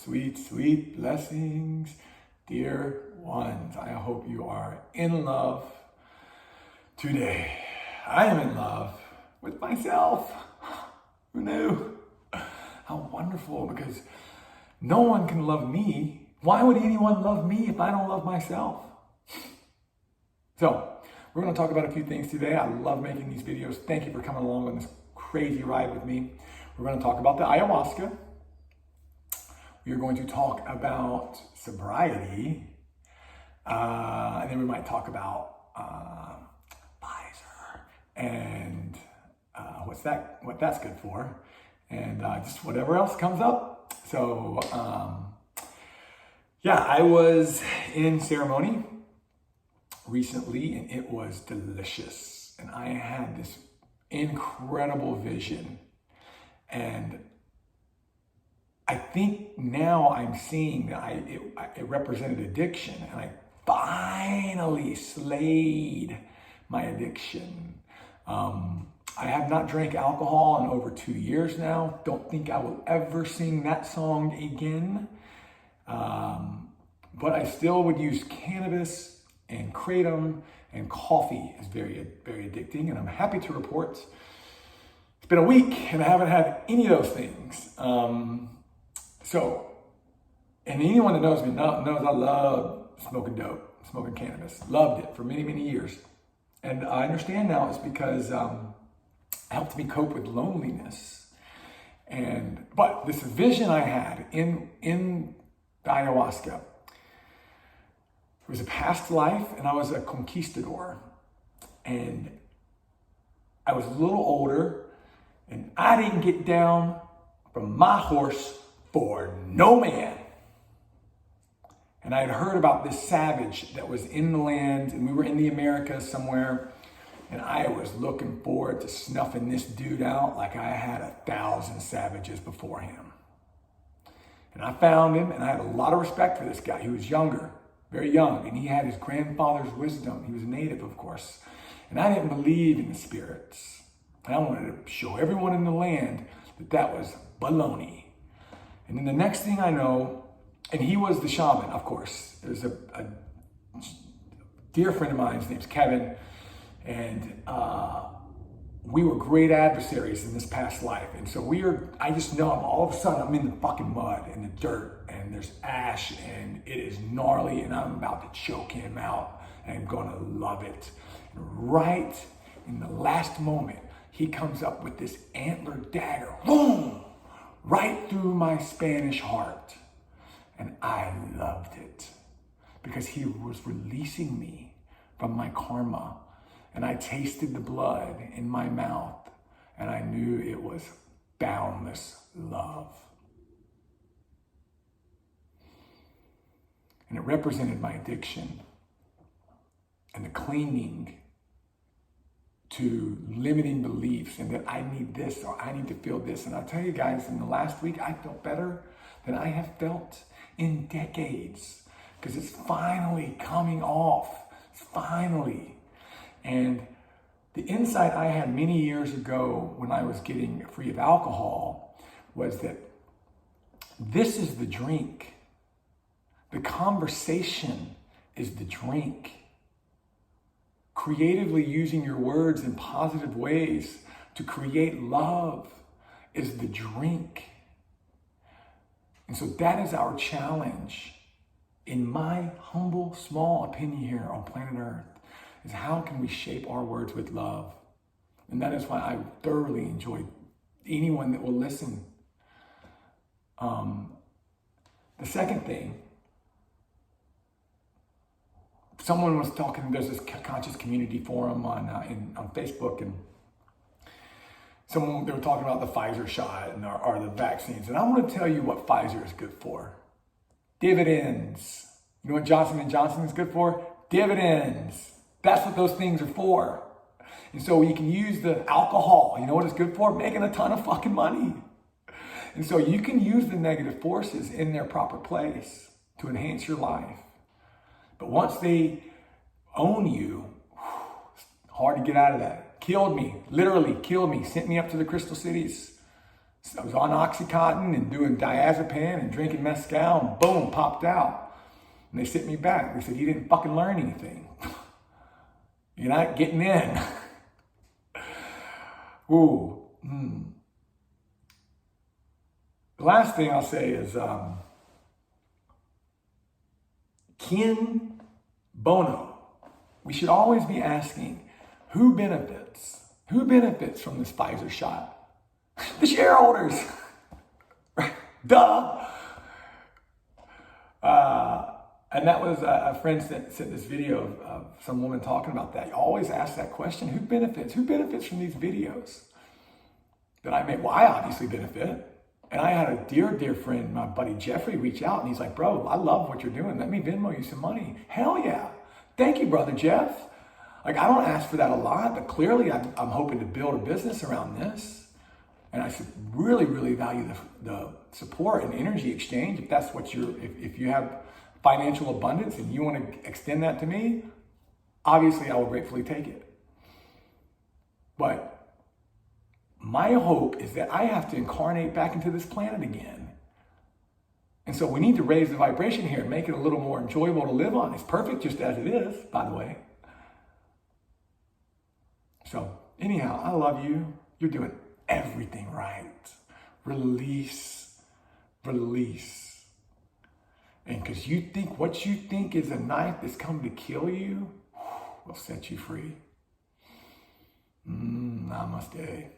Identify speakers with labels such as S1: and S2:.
S1: sweet, sweet blessings, dear ones. I hope you are in love today. I am in love with myself. Who knew? How wonderful, because no one can love me. Why would anyone love me if I don't love myself? So, we're going to talk about a few things today. I love making these videos. Thank you for coming along on this crazy ride with me. We're going to talk about the ayahuasca. We're going to talk about sobriety. And then we might talk about Pfizer and what that's good for. And just whatever else comes up. So, I was in ceremony recently and it was delicious. And I had this incredible vision. And I think now I'm seeing that it represented addiction, and I finally slayed my addiction. I have not drank alcohol in over 2 years now. Don't think I will ever sing that song again. But I still would use cannabis and kratom, and coffee is very, very addicting. And I'm happy to report it's been a week and I haven't had any of those things. And anyone that knows me knows I love smoking dope, smoking cannabis. Loved it for many, many years. And I understand now it's because it helped me cope with loneliness. But this vision I had in the ayahuasca, it was a past life, and I was a conquistador. And I was a little older, and I didn't get down from my horse for no man. And I had heard about this savage that was in the land, and we were in the Americas somewhere, and I was looking forward to snuffing this dude out like I had 1,000 savages before him. And I found him, and I had a lot of respect for this guy. He was younger, very young, and he had his grandfather's wisdom. He was a native, of course. And I didn't believe in the spirits. And I wanted to show everyone in the land that was baloney. And then the next thing I know, and he was the shaman, of course. There's a dear friend of mine, his name's Kevin, and we were great adversaries in this past life. And so I just know all of a sudden I'm in the fucking mud and the dirt, and there's ash, and it is gnarly, and I'm about to choke him out, and I'm gonna love it. And right in the last moment, he comes up with this antler dagger, boom, right through my Spanish heart. And I loved it because he was releasing me from my karma. And I tasted the blood in my mouth, and I knew it was boundless love. And it represented my addiction and the clinging to limiting beliefs, and that I need this or I need to feel this. And I'll tell you guys, in the last week, I felt better than I have felt in decades, because it's finally coming off. It's finally. And the insight I had many years ago when I was getting free of alcohol was that this is the drink. The conversation is the drink. Creatively using your words in positive ways to create love is the drink. And so that is our challenge, in my humble, small opinion here on planet Earth, is how can we shape our words with love? And that is why I thoroughly enjoy anyone that will listen. The second thing, someone was talking, there's this conscious community forum on Facebook, and they were talking about the Pfizer shot or the vaccines. And I want to tell you what Pfizer is good for. Dividends. You know what Johnson & Johnson is good for? Dividends. That's what those things are for. And so you can use the alcohol. You know what it's good for? Making a ton of fucking money. And so you can use the negative forces in their proper place to enhance your life. But once they own you, hard to get out of that. Killed me, literally killed me, sent me up to the Crystal Cities. So I was on Oxycontin and doing diazepam and drinking mezcal, and boom, popped out. And they sent me back. They said, you didn't fucking learn anything. You're not getting in. Ooh. The last thing I'll say is Ken Bono. We should always be asking, who benefits? Who benefits from this Pfizer shot? The shareholders. Duh. And that was a friend sent this video of some woman talking about that. You always ask that question, who benefits? Who benefits from these videos that I make? Well, I obviously benefit. And I had a dear friend, my buddy Jeffrey, reach out and he's like, bro, I love what you're doing. Let me Venmo you some money. Hell yeah. Thank you, brother Jeff. Like, I don't ask for that a lot, but clearly I'm hoping to build a business around this. And I really value the support and energy exchange. If that's what if you have financial abundance and you want to extend that to me, obviously I will gratefully take it. But my hope is that I have to incarnate back into this planet again. And so we need to raise the vibration here and make it a little more enjoyable to live on. It's perfect just as it is, by the way. So anyhow, I love you. You're doing everything right. Release. And because you think what you think is a knife that's come to kill you will set you free. Namaste.